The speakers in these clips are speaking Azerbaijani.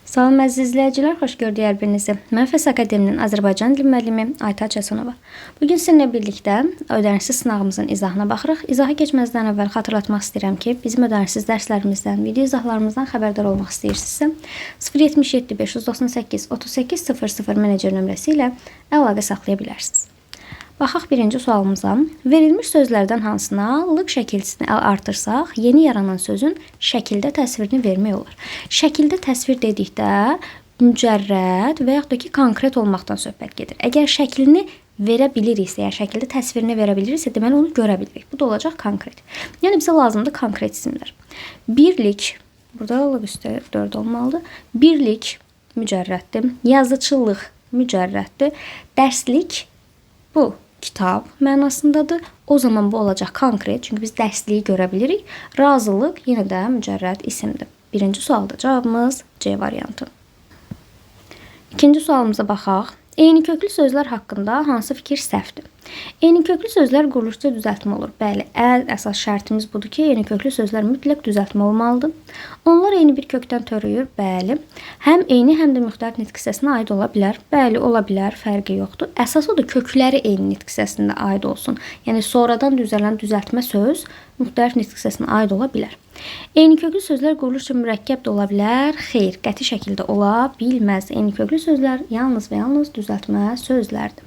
Salam əziz izləyicilər, xoş gördük hər birinizi. Mən Fəs Akademinin Azərbaycan dil müəllimi Aytaç Həsənova. Bugün sizinlə birlikdə ödənişsiz sınağımızın izahına baxırıq. İzaha keçməzdən əvvəl xatırlatmaq istəyirəm ki, bizim ödənişsiz dərslərimizdən, video izahlarımızdan xəbərdar olmaq istəyirsinizsə, 077 598 38 00 menecer nömrəsi ilə əlaqə saxlaya bilərsiniz. Baxaq birinci sualımıza. Verilmiş sözlərdən hansına lıq şəkilçisini artırsaq, yeni yaranan sözün şəkildə təsvirini vermək olar. Şəkildə təsvir dedikdə mücərrəd və yaxud da ki, konkret olmaqdan söhbət gedir. Əgər şəklini verə biliriksə, yəni şəkildə təsvirini verə biliriksə, deməli onu görə bilirik. Bu da olacaq konkret. Yəni bizə lazımdır konkret isimlər. Birlik, burada lıq üstə 4 olmalıdır. Birlik mücərrəddir. Yazıçılıq mücərrəddir. Dərslik bu kitab mənasındadır. O zaman bu olacaq konkret, çünki biz dərsliyi görə bilirik. Razılıq yenə də mücərrəd isimdir. Birinci sualda cavabımız C variantı. İkinci sualımıza baxaq. Eyni köklü sözlər haqqında hansı fikir səhvdir? Eyni köklü sözlər quruluşca düzəltmə olur. Bəli, ən əsas şərtimiz budur ki, eyni köklü sözlər mütləq düzəltmə olmalıdır. Onlar eyni bir kökdən törüyür. Bəli. Həm eyni, həm də müxtəlif nitq hissəsinə aid ola bilər. Bəli, ola bilər, fərqi yoxdur. Əsas odur kökləri eyni nitq hissəsində aid olsun. Yəni sonradan düzələn düzəltmə söz müxtəlif nitq hissəsinə aid ola bilər. Eyni köklü sözlər quruluşca mürəkkəb də ola bilər. Xeyr, qəti şəkildə ola bilməz. Eyni köklü sözlər yalnız və yalnız düzəltmə sözlərdir.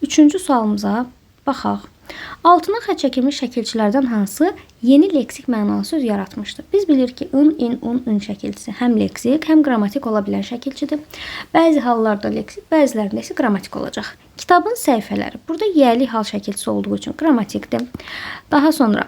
Üçüncü sualımıza baxaq. Altına xətt çəkilmiş şəkilçilərdən hansı yeni leksik mənalı söz yaratmışdır? Biz bilirik ki, ın, in, un, ın şəkilçisi həm leksik, həm qrammatik ola bilən şəkilçidir. Bəzi hallarda leksik, bəzilərində isə qrammatik olacaq. Kitabın səhifələri. Burada yəli hal şəkilçisi olduğu üçün qrammatikdir. Daha sonra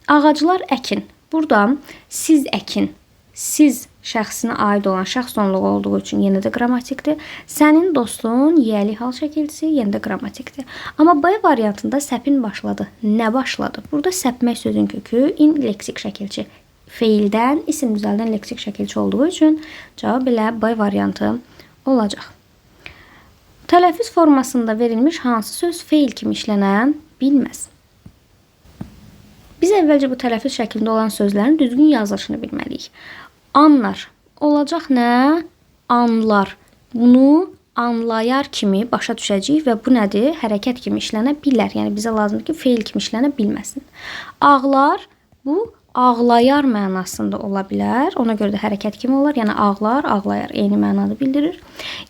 ağaclar əkin. Burada siz əkin. Siz şəxsinə aid olan şəxs sonluğu olduğu üçün yenə də qrammatikdir. Sənin dostun yəli hal şəkilçisi yenə də qrammatikdir. Amma B variantında səpin başladı. Nə başladı? Burada səpmək sözün kökü in leksik şəkilçi. Feildən, isim düzəldən leksik şəkilçi olduğu üçün cavab elə B variantı olacaq. Tələffüz formasında verilmiş hansı söz feil kimi işlənə bilməz? Biz əvvəlcə bu tələffüz şəklində olan sözlərin düzgün yazılışını bilməliyik. Anlar. Olacaq nə? Anlar. Bunu anlayar kimi başa düşəcəyik və bu nədir? Hərəkət kimi işlənə bilər. Yəni bizə lazımdır ki, feil kimi işlənə bilməsin. Ağlar. Bu ağlayar mənasında ola bilər. Ona görə də hərəkət kimi olar. Yəni ağlar, ağlayar. Eyni mənanı bildirir.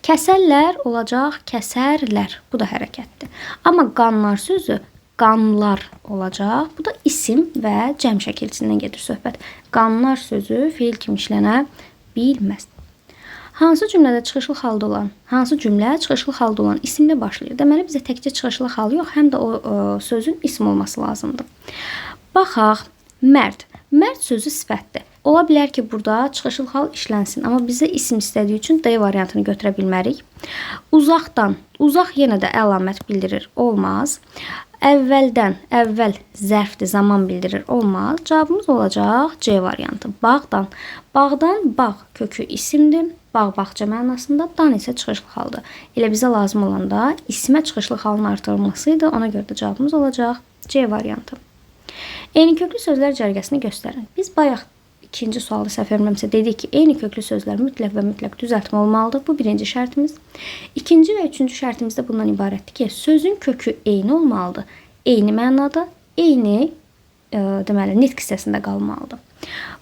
Kəsərlər olacaq, kəsərlər. Bu da hərəkətdir. Amma qanlar sözü qanlar olacaq. Bu da isim və cəm şəkilçisindən gedir söhbət. Qanlar sözü feil kimi işlənə bilməz. Hansı cümlədə çıxışlı halda olan, hansı cümlə çıxışlı halda olan isimlə başlayır? Deməli bizə təkcə çıxışlı hal yox, həm də o sözün isim olması lazımdır. Baxaq, mərd. Mərd sözü sifətdir. Ola bilər ki, burada çıxışlı hal işlənsin, amma bizə isim istədiyi üçün D variantını götürə bilmərik. Uzaqdan. Uzaq yenə də əlamət bildirir. Olmaz. Əvvəldən, əvvəl zərfdir, zaman bildirir, olmaz. Cavabımız olacaq C variantı. Bağdan. Bağdan, bağ kökü isimdir. Bağ, bağça mənasında, dan isə çıxışlı haldır. Elə bizə lazım olanda isimə çıxışlı halın artırılmasıydı. Ona görə də cavabımız olacaq C variantı. Eyni köklü sözlər cərgəsini göstərin. Biz bayaq ikinci sualda səhv etmirəmsə dedik ki, eyni köklü sözlər mütləq və mütləq düzəltmə olmalıdır. Bu birinci şərtimiz. İkinci və üçüncü şərtimiz də bundan ibarətdir ki, sözün kökü eyni olmalıdır. Eyni mənada, eyni deməli nitq hissəsində qalmalıdır.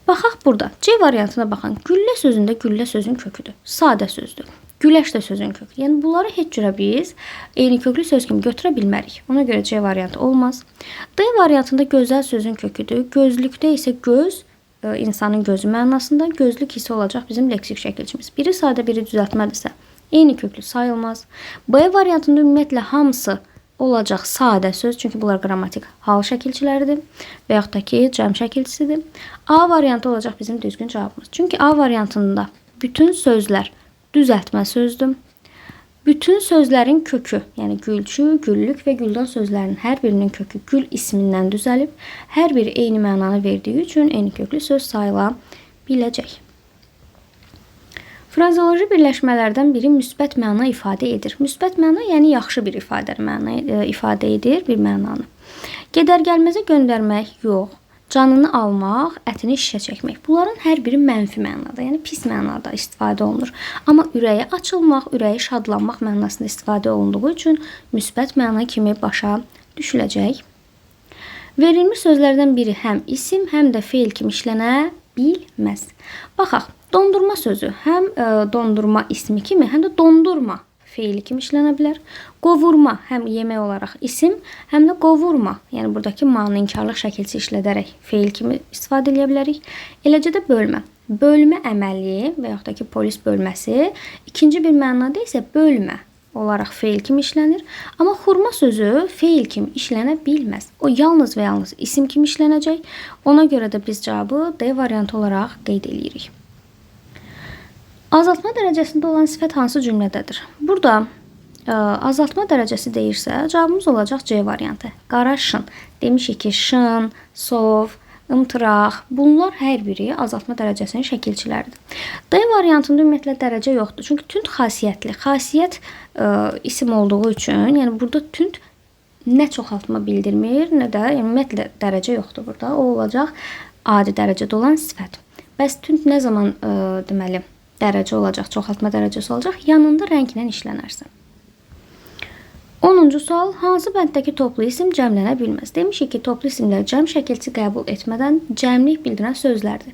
Baxaq burada. C variantına baxın. Güllə sözündə güllə sözün köküdür. Sadə sözdür. Güləş də sözün kökü. Yəni bunları heç cürə biz eyni köklü söz kimi götürə bilmərik. Ona görə C variantı olmaz. D variantında gözəl sözün köküdür. Gözlükdə isə göz insanın gözü mənasında, gözlük hissi olacaq bizim leksik şəkilçimiz. Biri sadə, biri düzəltmədirsə eyni köklü sayılmaz. B variantında ümumiyyətlə hamısı olacaq sadə söz, çünki bunlar qrammatik hal şəkilçiləridir və yaxud da ki, cəm şəkilçisidir. A variantı olacaq bizim düzgün cavabımız. Çünki A variantında bütün sözlər düzəltmə sözdür. Bütün sözlərin kökü, yəni gülçü, güllük və güldan sözlərinin hər birinin kökü gül ismindən düzəlib, hər biri eyni mənanı verdiyi üçün eyni köklü söz sayıla biləcək. Frazeoloji birləşmələrdən biri müsbət məna ifadə edir. Müsbət məna, yəni yaxşı bir ifadə edir bir mənanı. Gedər gəlməzə göndərmək yox. canını almaq, ətini şişə çəkmək. Bunların hər biri mənfi mənada, yəni pis mənada istifadə olunur. Amma ürəyə açılmaq, ürəyi şadlanmaq mənasında istifadə olunduğu üçün müsbət məna kimi başa düşüləcək. Verilmiş sözlərdən biri həm isim, həm də feil kimi işlənə bilməz. Baxaq, dondurma sözü həm dondurma ismi kimi, həm də dondurma feili kimi işlənə bilər. Qovurma həm yemək olaraq isim, həm də qovurma, yəni buradakı manı inkarlıq şəkilsi işlədərək feil kimi istifadə edə bilərik. Eləcə də bölmə. Bölmə əməli və yaxud da ki polis bölməsi ikinci bir mənada isə bölmə olaraq feil kimi işlənir. Amma xurma sözü feil kimi işlənə bilməz. O yalnız və yalnız isim kimi işlənəcək. Ona görə də biz cavabı D variantı olaraq qeyd edirik. Azaltma dərəcəsində olan sifət hansı cümlədədir? Burada azaltma dərəcəsi deyirsə, cavabımız olacaq C variantı. Qara şın. Demişik ki, şın, sov, ımtıraq, bunlar hər biri azaltma dərəcəsinin şəkilçiləridir. D variantında ümumiyyətlə dərəcə yoxdur. Çünki tünd xasiyyətli. Xasiyyət isim olduğu üçün, yəni burada tünd nə çoxaltma bildirmir, nə də ümumiyyətlə dərəcə yoxdur burada. O olacaq adi dərəcədə olan sifət. Bəs tünd nə zaman deməli dərəcə olacaq, çoxaltma dərəcəsi olacaq? Yanında rənglə işlənərsə. 10-cu sual. Hansı bənddəki toplu isim cəmlənə bilməz? Demişik ki, toplu isimlər cəm şəkilçi qəbul etmədən cəmlik bildirən sözlərdir.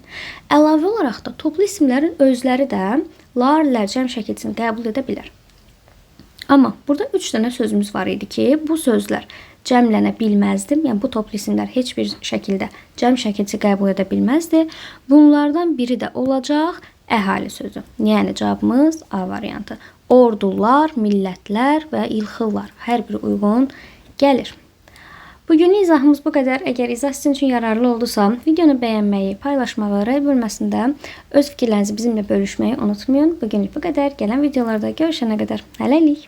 Əlavə olaraq da toplu isimlərin özləri də lar-lər cəm şəkilçisini qəbul edə bilər. Amma burada 3 dənə sözümüz var idi ki, bu sözlər cəmlənə bilməzdi. Yəni bu toplu isimlər heç bir şəkildə cəm şəkilçi qəbul edə bilməzdi. Bunlardan biri də olacaq əhali sözü. Yəni cavabımız A variantı. Ordular, millətlər və ilxılar hər biri uyğun gəlir. Bugünlük izahımız bu qədər. Əgər izah sizin üçün yararlı oldusa, videonu bəyənməyi, paylaşmağı, rəy bölməsində öz fikirlərinizi bizimlə bölüşməyi unutmayın. Bugünlük bu qədər. Gələn videolarda görüşənə qədər hələlik.